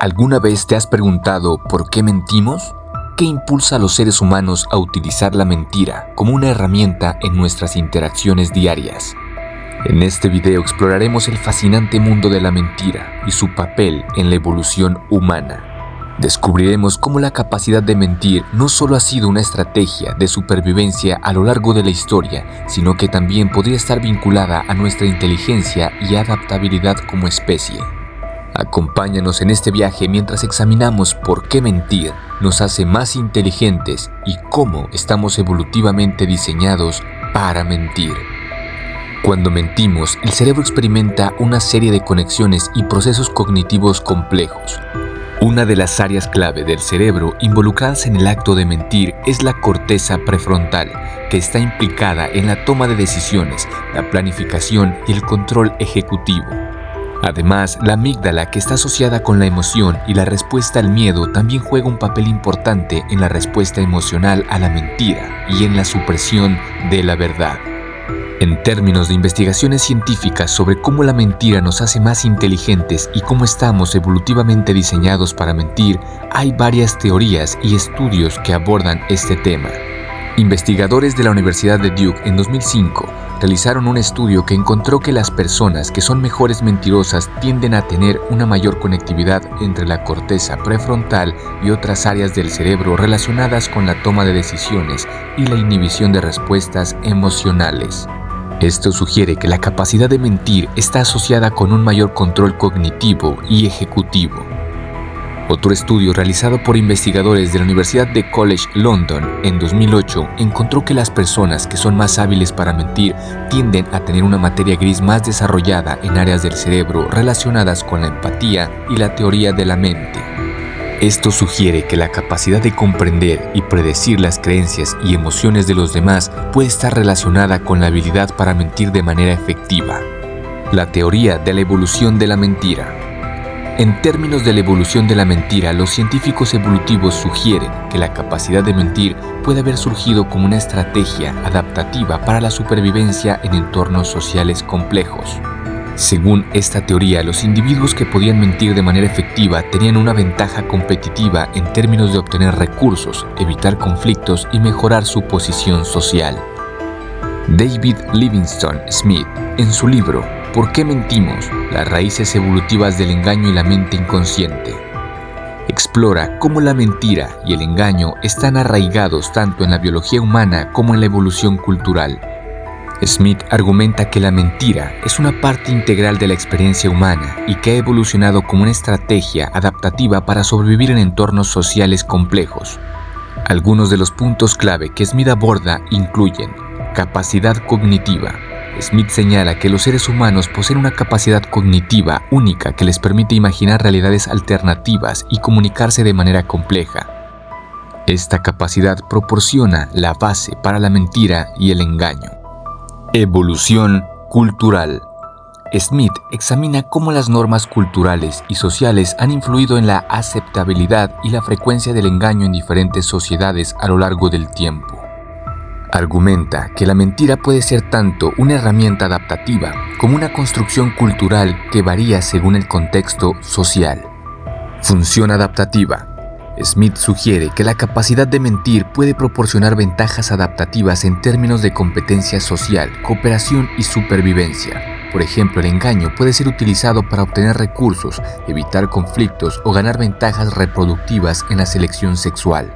¿Alguna vez te has preguntado por qué mentimos? ¿Qué impulsa a los seres humanos a utilizar la mentira como una herramienta en nuestras interacciones diarias? En este video exploraremos el fascinante mundo de la mentira y su papel en la evolución humana. Descubriremos cómo la capacidad de mentir no solo ha sido una estrategia de supervivencia a lo largo de la historia, sino que también podría estar vinculada a nuestra inteligencia y adaptabilidad como especie. Acompáñanos en este viaje mientras examinamos por qué mentir nos hace más inteligentes y cómo estamos evolutivamente diseñados para mentir. Cuando mentimos, el cerebro experimenta una serie de conexiones y procesos cognitivos complejos. Una de las áreas clave del cerebro involucradas en el acto de mentir es la corteza prefrontal, que está implicada en la toma de decisiones, la planificación y el control ejecutivo. Además, la amígdala, que está asociada con la emoción y la respuesta al miedo, también juega un papel importante en la respuesta emocional a la mentira y en la supresión de la verdad. En términos de investigaciones científicas sobre cómo la mentira nos hace más inteligentes y cómo estamos evolutivamente diseñados para mentir, hay varias teorías y estudios que abordan este tema. Investigadores de la Universidad de Duke en 2005 realizaron un estudio que encontró que las personas que son mejores mentirosas tienden a tener una mayor conectividad entre la corteza prefrontal y otras áreas del cerebro relacionadas con la toma de decisiones y la inhibición de respuestas emocionales. Esto sugiere que la capacidad de mentir está asociada con un mayor control cognitivo y ejecutivo. Otro estudio realizado por investigadores de la Universidad de College London en 2008 encontró que las personas que son más hábiles para mentir tienden a tener una materia gris más desarrollada en áreas del cerebro relacionadas con la empatía y la teoría de la mente. Esto sugiere que la capacidad de comprender y predecir las creencias y emociones de los demás puede estar relacionada con la habilidad para mentir de manera efectiva. La teoría de la evolución de la mentira. En términos de la evolución de la mentira, los científicos evolutivos sugieren que la capacidad de mentir puede haber surgido como una estrategia adaptativa para la supervivencia en entornos sociales complejos. Según esta teoría, los individuos que podían mentir de manera efectiva tenían una ventaja competitiva en términos de obtener recursos, evitar conflictos y mejorar su posición social. David Livingstone Smith, en su libro ¿Por qué mentimos? Las raíces evolutivas del engaño y la mente inconsciente, explora cómo la mentira y el engaño están arraigados tanto en la biología humana como en la evolución cultural. Smith argumenta que la mentira es una parte integral de la experiencia humana y que ha evolucionado como una estrategia adaptativa para sobrevivir en entornos sociales complejos. Algunos de los puntos clave que Smith aborda incluyen capacidad cognitiva. Smith señala que los seres humanos poseen una capacidad cognitiva única que les permite imaginar realidades alternativas y comunicarse de manera compleja. Esta capacidad proporciona la base para la mentira y el engaño. Evolución cultural. Smith examina cómo las normas culturales y sociales han influido en la aceptabilidad y la frecuencia del engaño en diferentes sociedades a lo largo del tiempo. Argumenta que la mentira puede ser tanto una herramienta adaptativa como una construcción cultural que varía según el contexto social. Función adaptativa. Smith sugiere que la capacidad de mentir puede proporcionar ventajas adaptativas en términos de competencia social, cooperación y supervivencia. Por ejemplo, el engaño puede ser utilizado para obtener recursos, evitar conflictos o ganar ventajas reproductivas en la selección sexual.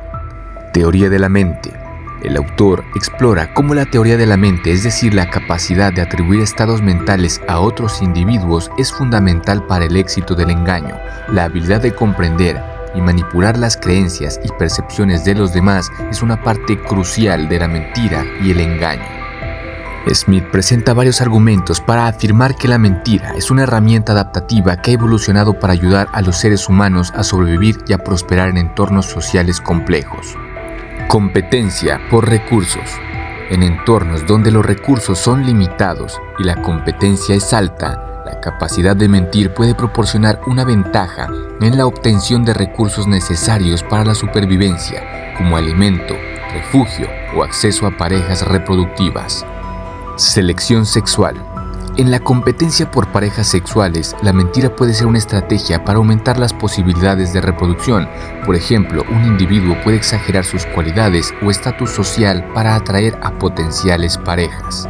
Teoría de la mente. El autor explora cómo la teoría de la mente, es decir, la capacidad de atribuir estados mentales a otros individuos, es fundamental para el éxito del engaño. La habilidad de comprender y manipular las creencias y percepciones de los demás es una parte crucial de la mentira y el engaño. Smith presenta varios argumentos para afirmar que la mentira es una herramienta adaptativa que ha evolucionado para ayudar a los seres humanos a sobrevivir y a prosperar en entornos sociales complejos. Competencia por recursos. En entornos donde los recursos son limitados y la competencia es alta, la capacidad de mentir puede proporcionar una ventaja en la obtención de recursos necesarios para la supervivencia, como alimento, refugio o acceso a parejas reproductivas. Selección sexual. En la competencia por parejas sexuales, la mentira puede ser una estrategia para aumentar las posibilidades de reproducción. Por ejemplo, un individuo puede exagerar sus cualidades o estatus social para atraer a potenciales parejas.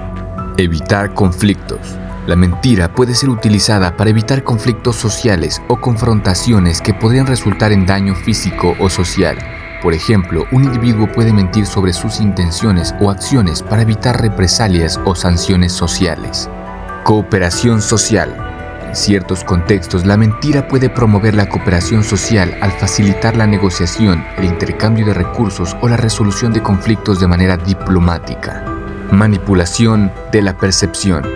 Evitar conflictos. La mentira puede ser utilizada para evitar conflictos sociales o confrontaciones que podrían resultar en daño físico o social. Por ejemplo, un individuo puede mentir sobre sus intenciones o acciones para evitar represalias o sanciones sociales. Cooperación social. En ciertos contextos, la mentira puede promover la cooperación social al facilitar la negociación, el intercambio de recursos o la resolución de conflictos de manera diplomática. Manipulación de la percepción.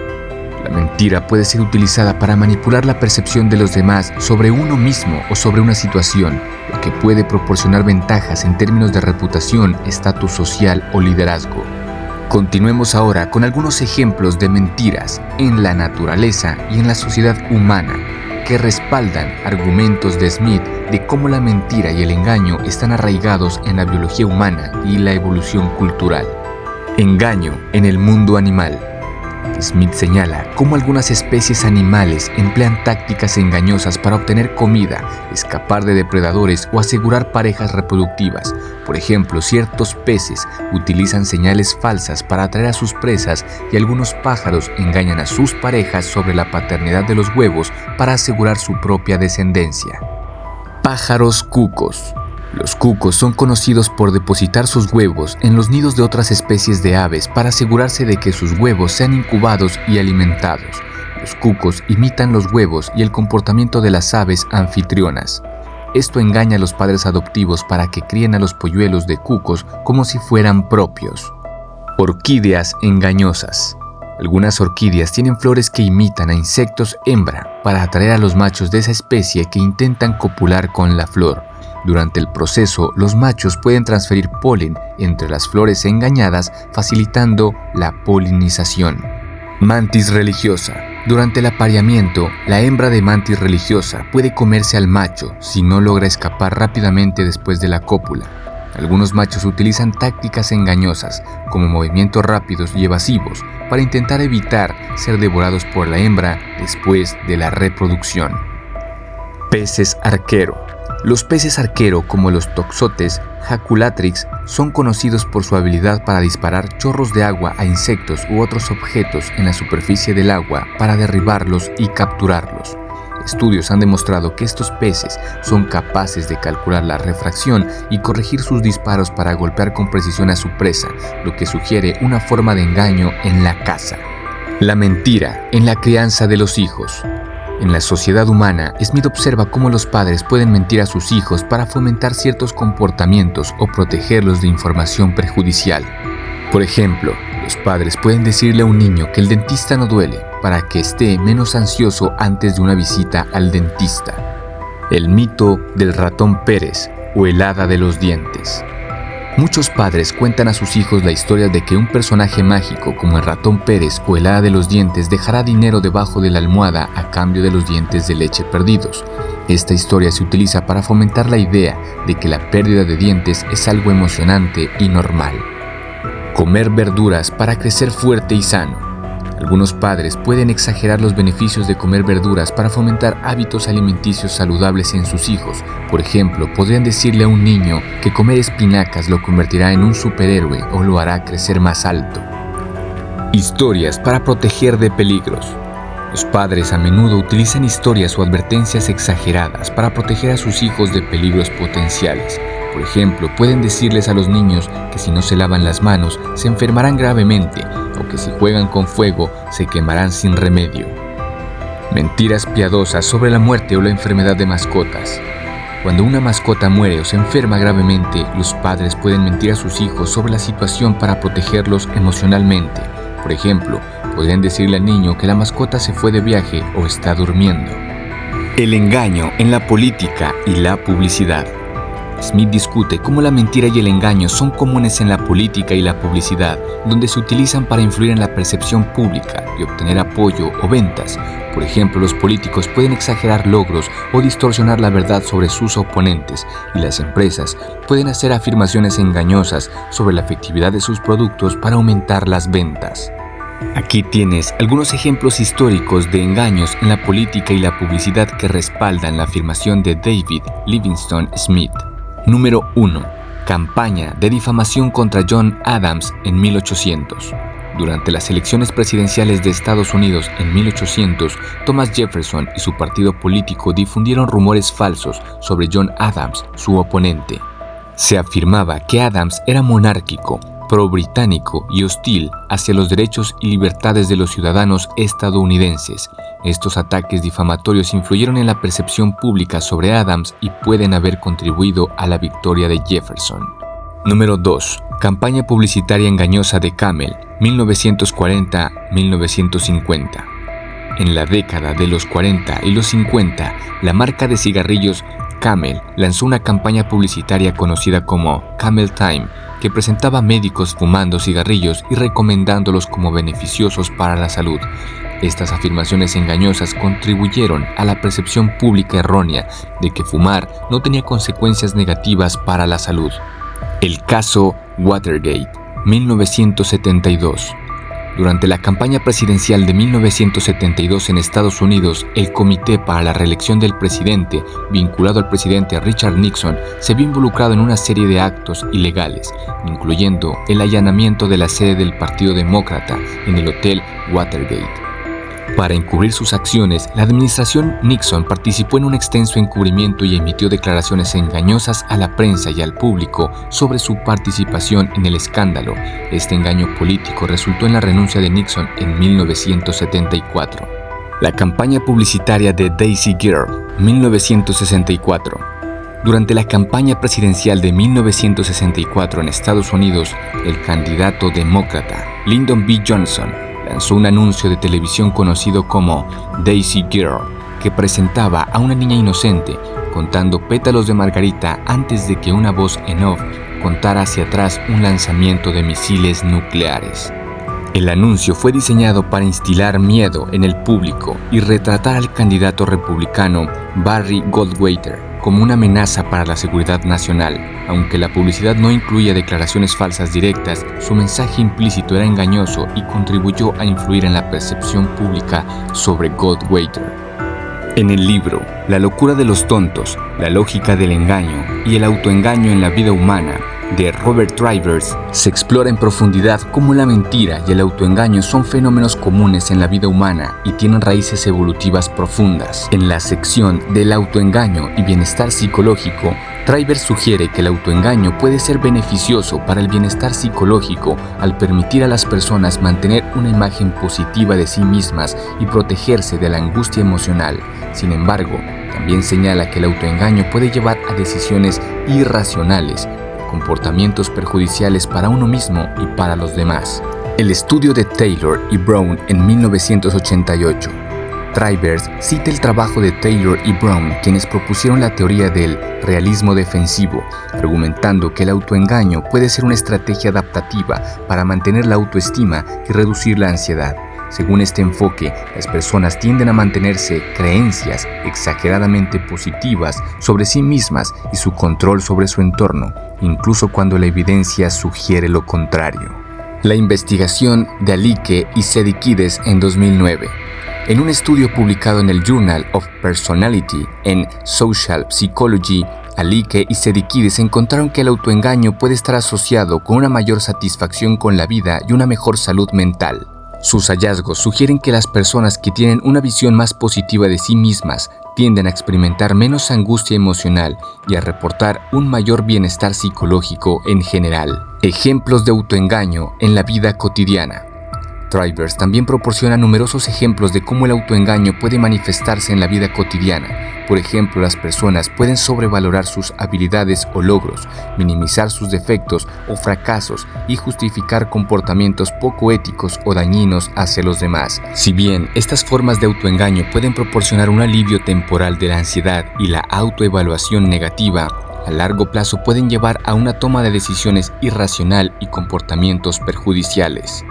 La mentira puede ser utilizada para manipular la percepción de los demás sobre uno mismo o sobre una situación, lo que puede proporcionar ventajas en términos de reputación, estatus social o liderazgo. Continuemos ahora con algunos ejemplos de mentiras en la naturaleza y en la sociedad humana que respaldan argumentos de Smith de cómo la mentira y el engaño están arraigados en la biología humana y la evolución cultural. Engaño en el mundo animal. Smith señala cómo algunas especies animales emplean tácticas engañosas para obtener comida, escapar de depredadores o asegurar parejas reproductivas. Por ejemplo, ciertos peces utilizan señales falsas para atraer a sus presas y algunos pájaros engañan a sus parejas sobre la paternidad de los huevos para asegurar su propia descendencia. Pájaros cucos. Los cucos son conocidos por depositar sus huevos en los nidos de otras especies de aves para asegurarse de que sus huevos sean incubados y alimentados. Los cucos imitan los huevos y el comportamiento de las aves anfitrionas. Esto engaña a los padres adoptivos para que críen a los polluelos de cucos como si fueran propios. Orquídeas engañosas. Algunas orquídeas tienen flores que imitan a insectos hembra para atraer a los machos de esa especie que intentan copular con la flor. Durante el proceso, los machos pueden transferir polen entre las flores engañadas, facilitando la polinización. Mantis religiosa. Durante el apareamiento, la hembra de mantis religiosa puede comerse al macho si no logra escapar rápidamente después de la cópula. Algunos machos utilizan tácticas engañosas, como movimientos rápidos y evasivos, para intentar evitar ser devorados por la hembra después de la reproducción. Peces arquero. Los peces arquero, como los toxotes jaculatrix, son conocidos por su habilidad para disparar chorros de agua a insectos u otros objetos en la superficie del agua para derribarlos y capturarlos. Estudios han demostrado que estos peces son capaces de calcular la refracción y corregir sus disparos para golpear con precisión a su presa, lo que sugiere una forma de engaño en la caza. La mentira en la crianza de los hijos. En la sociedad humana, Smith observa cómo los padres pueden mentir a sus hijos para fomentar ciertos comportamientos o protegerlos de información perjudicial. Por ejemplo, los padres pueden decirle a un niño que el dentista no duele para que esté menos ansioso antes de una visita al dentista. El mito del ratón Pérez o el hada de los dientes. Muchos padres cuentan a sus hijos la historia de que un personaje mágico como el ratón Pérez o el hada de los dientes dejará dinero debajo de la almohada a cambio de los dientes de leche perdidos. Esta historia se utiliza para fomentar la idea de que la pérdida de dientes es algo emocionante y normal. Comer verduras para crecer fuerte y sano. Algunos padres pueden exagerar los beneficios de comer verduras para fomentar hábitos alimenticios saludables en sus hijos. Por ejemplo, podrían decirle a un niño que comer espinacas lo convertirá en un superhéroe o lo hará crecer más alto. Historias para proteger de peligros. Los padres a menudo utilizan historias o advertencias exageradas para proteger a sus hijos de peligros potenciales. Por ejemplo, pueden decirles a los niños que si no se lavan las manos se enfermarán gravemente o que si juegan con fuego se quemarán sin remedio. Mentiras piadosas sobre la muerte o la enfermedad de mascotas. Cuando una mascota muere o se enferma gravemente, los padres pueden mentir a sus hijos sobre la situación para protegerlos emocionalmente. Por ejemplo, podrían decirle al niño que la mascota se fue de viaje o está durmiendo. El engaño en la política y la publicidad. Smith discute cómo la mentira y el engaño son comunes en la política y la publicidad, donde se utilizan para influir en la percepción pública y obtener apoyo o ventas. Por ejemplo, los políticos pueden exagerar logros o distorsionar la verdad sobre sus oponentes, y las empresas pueden hacer afirmaciones engañosas sobre la efectividad de sus productos para aumentar las ventas. Aquí tienes algunos ejemplos históricos de engaños en la política y la publicidad que respaldan la afirmación de David Livingstone Smith. Número 1. Campaña de difamación contra John Adams en 1800. Durante las elecciones presidenciales de Estados Unidos en 1800, Thomas Jefferson y su partido político difundieron rumores falsos sobre John Adams, su oponente. Se afirmaba que Adams era monárquico, pro-británico y hostil hacia los derechos y libertades de los ciudadanos estadounidenses. Estos ataques difamatorios influyeron en la percepción pública sobre Adams y pueden haber contribuido a la victoria de Jefferson. Número 2. Campaña publicitaria engañosa de Camel, 1940-1950. En la década de los 40 y los 50, la marca de cigarrillos Camel lanzó una campaña publicitaria conocida como Camel Time, que presentaba médicos fumando cigarrillos y recomendándolos como beneficiosos para la salud. Estas afirmaciones engañosas contribuyeron a la percepción pública errónea de que fumar no tenía consecuencias negativas para la salud. El caso Watergate, 1972. Durante la campaña presidencial de 1972 en Estados Unidos, el Comité para la Reelección del Presidente, vinculado al presidente Richard Nixon, se vio involucrado en una serie de actos ilegales, incluyendo el allanamiento de la sede del Partido Demócrata en el Hotel Watergate. Para encubrir sus acciones, la administración Nixon participó en un extenso encubrimiento y emitió declaraciones engañosas a la prensa y al público sobre su participación en el escándalo. Este engaño político resultó en la renuncia de Nixon en 1974. La campaña publicitaria de Daisy Girl, 1964. Durante la campaña presidencial de 1964 en Estados Unidos, el candidato demócrata Lyndon B. Johnson lanzó un anuncio de televisión conocido como Daisy Girl, que presentaba a una niña inocente contando pétalos de margarita antes de que una voz en off contara hacia atrás un lanzamiento de misiles nucleares. El anuncio fue diseñado para instilar miedo en el público y retratar al candidato republicano Barry Goldwater como una amenaza para la seguridad nacional. Aunque la publicidad no incluía declaraciones falsas directas, su mensaje implícito era engañoso y contribuyó a influir en la percepción pública sobre Goldwater. En el libro La locura de los tontos, la lógica del engaño y el autoengaño en la vida humana, de Robert Trivers, se explora en profundidad cómo la mentira y el autoengaño son fenómenos comunes en la vida humana y tienen raíces evolutivas profundas. En la sección del autoengaño y bienestar psicológico, Trivers sugiere que el autoengaño puede ser beneficioso para el bienestar psicológico al permitir a las personas mantener una imagen positiva de sí mismas y protegerse de la angustia emocional. Sin embargo, también señala que el autoengaño puede llevar a decisiones irracionales, comportamientos perjudiciales para uno mismo y para los demás. El estudio de Taylor y Brown en 1988. Trivers cita el trabajo de Taylor y Brown, quienes propusieron la teoría del realismo defensivo, argumentando que el autoengaño puede ser una estrategia adaptativa para mantener la autoestima y reducir la ansiedad. Según este enfoque, las personas tienden a mantenerse creencias exageradamente positivas sobre sí mismas y su control sobre su entorno, incluso cuando la evidencia sugiere lo contrario. La investigación de Alike y Sedikides en 2009. En un estudio publicado en el Journal of Personality and Social Psychology, Alike y Sedikides encontraron que el autoengaño puede estar asociado con una mayor satisfacción con la vida y una mejor salud mental. Sus hallazgos sugieren que las personas que tienen una visión más positiva de sí mismas tienden a experimentar menos angustia emocional y a reportar un mayor bienestar psicológico en general. Ejemplos de autoengaño en la vida cotidiana. Trivers también proporciona numerosos ejemplos de cómo el autoengaño puede manifestarse en la vida cotidiana. Por ejemplo, las personas pueden sobrevalorar sus habilidades o logros, minimizar sus defectos o fracasos y justificar comportamientos poco éticos o dañinos hacia los demás. Si bien estas formas de autoengaño pueden proporcionar un alivio temporal de la ansiedad y la autoevaluación negativa, a largo plazo pueden llevar a una toma de decisiones irracional y comportamientos perjudiciales.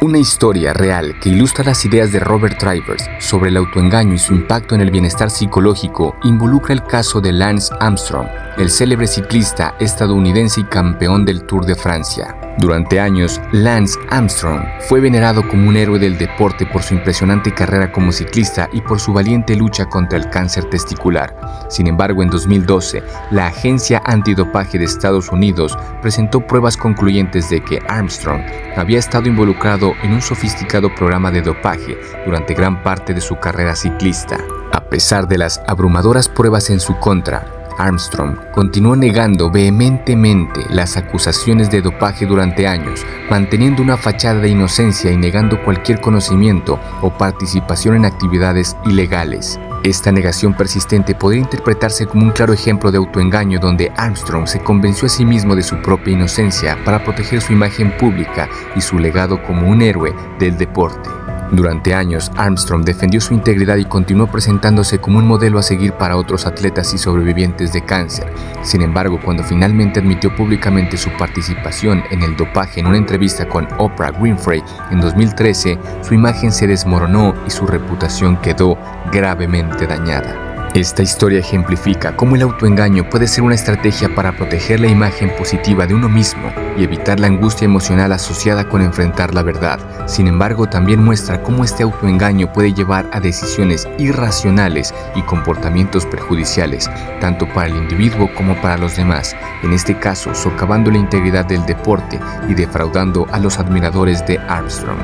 Una historia real que ilustra las ideas de Robert Trivers sobre el autoengaño y su impacto en el bienestar psicológico involucra el caso de Lance Armstrong, el célebre ciclista estadounidense y campeón del Tour de Francia. Durante años, Lance Armstrong fue venerado como un héroe del deporte por su impresionante carrera como ciclista y por su valiente lucha contra el cáncer testicular. Sin embargo, en 2012, la Agencia Antidopaje de Estados Unidos presentó pruebas concluyentes de que Armstrong había estado involucrado en un sofisticado programa de dopaje durante gran parte de su carrera ciclista. A pesar de las abrumadoras pruebas en su contra, Armstrong continuó negando vehementemente las acusaciones de dopaje durante años, manteniendo una fachada de inocencia y negando cualquier conocimiento o participación en actividades ilegales. Esta negación persistente podría interpretarse como un claro ejemplo de autoengaño donde Armstrong se convenció a sí mismo de su propia inocencia para proteger su imagen pública y su legado como un héroe del deporte. Durante años, Armstrong defendió su integridad y continuó presentándose como un modelo a seguir para otros atletas y sobrevivientes de cáncer. Sin embargo, cuando finalmente admitió públicamente su participación en el dopaje en una entrevista con Oprah Winfrey en 2013, su imagen se desmoronó y su reputación quedó gravemente dañada. Esta historia ejemplifica cómo el autoengaño puede ser una estrategia para proteger la imagen positiva de uno mismo y evitar la angustia emocional asociada con enfrentar la verdad. Sin embargo, también muestra cómo este autoengaño puede llevar a decisiones irracionales y comportamientos perjudiciales, tanto para el individuo como para los demás, en este caso socavando la integridad del deporte y defraudando a los admiradores de Armstrong.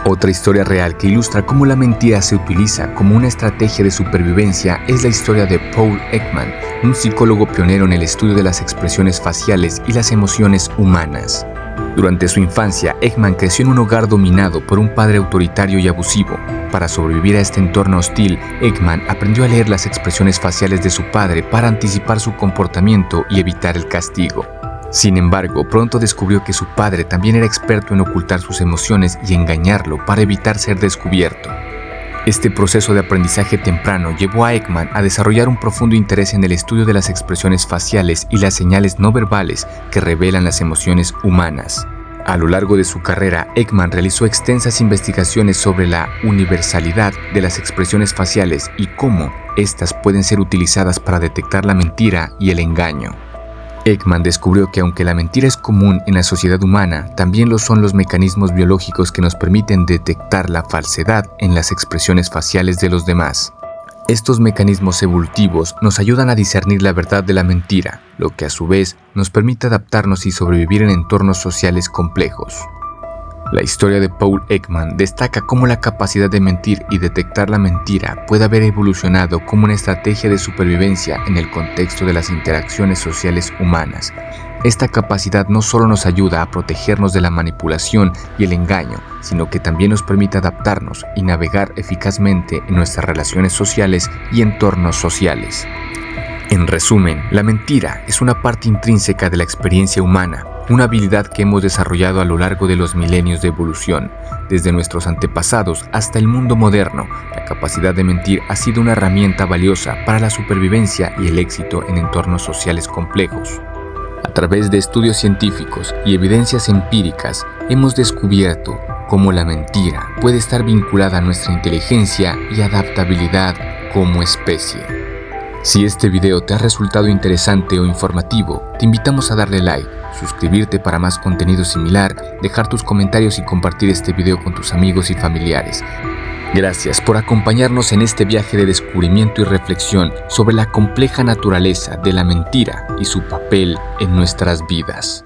Otra historia real que ilustra cómo la mentira se utiliza como una estrategia de supervivencia es la historia de Paul Ekman, un psicólogo pionero en el estudio de las expresiones faciales y las emociones humanas. Durante su infancia, Ekman creció en un hogar dominado por un padre autoritario y abusivo. Para sobrevivir a este entorno hostil, Ekman aprendió a leer las expresiones faciales de su padre para anticipar su comportamiento y evitar el castigo. Sin embargo, pronto descubrió que su padre también era experto en ocultar sus emociones y engañarlo para evitar ser descubierto. Este proceso de aprendizaje temprano llevó a Ekman a desarrollar un profundo interés en el estudio de las expresiones faciales y las señales no verbales que revelan las emociones humanas. A lo largo de su carrera, Ekman realizó extensas investigaciones sobre la universalidad de las expresiones faciales y cómo éstas pueden ser utilizadas para detectar la mentira y el engaño. Ekman descubrió que aunque la mentira es común en la sociedad humana, también lo son los mecanismos biológicos que nos permiten detectar la falsedad en las expresiones faciales de los demás. Estos mecanismos evolutivos nos ayudan a discernir la verdad de la mentira, lo que a su vez nos permite adaptarnos y sobrevivir en entornos sociales complejos. La historia de Paul Ekman destaca cómo la capacidad de mentir y detectar la mentira puede haber evolucionado como una estrategia de supervivencia en el contexto de las interacciones sociales humanas. Esta capacidad no solo nos ayuda a protegernos de la manipulación y el engaño, sino que también nos permite adaptarnos y navegar eficazmente en nuestras relaciones sociales y entornos sociales. En resumen, la mentira es una parte intrínseca de la experiencia humana, una habilidad que hemos desarrollado a lo largo de los milenios de evolución. Desde nuestros antepasados hasta el mundo moderno, la capacidad de mentir ha sido una herramienta valiosa para la supervivencia y el éxito en entornos sociales complejos. A través de estudios científicos y evidencias empíricas, hemos descubierto cómo la mentira puede estar vinculada a nuestra inteligencia y adaptabilidad como especie. Si este video te ha resultado interesante o informativo, te invitamos a darle like, suscribirte para más contenido similar, dejar tus comentarios y compartir este video con tus amigos y familiares. Gracias por acompañarnos en este viaje de descubrimiento y reflexión sobre la compleja naturaleza de la mentira y su papel en nuestras vidas.